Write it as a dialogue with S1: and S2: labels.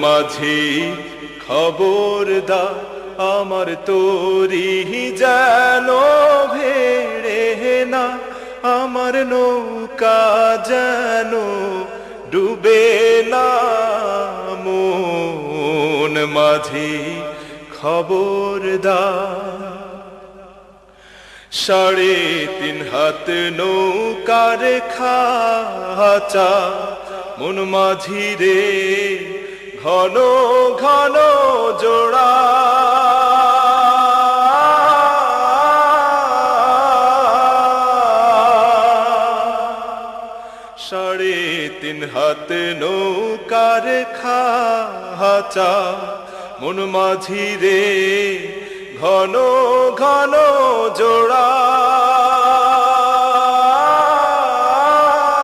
S1: মাঝি খবরদার আমার তরি যেন ভেড়ে না, আমার নৌকা যেন ডুবে না। মন মাঝি খবরদার। 3.5 হাত নৌকার খাঁচা মন মাঝি রে, ঘন ঘন জোড়া। 3.5 হাত নৌকার খাঁচা মন মাঝি রে, ঘন ঘন জোড়া।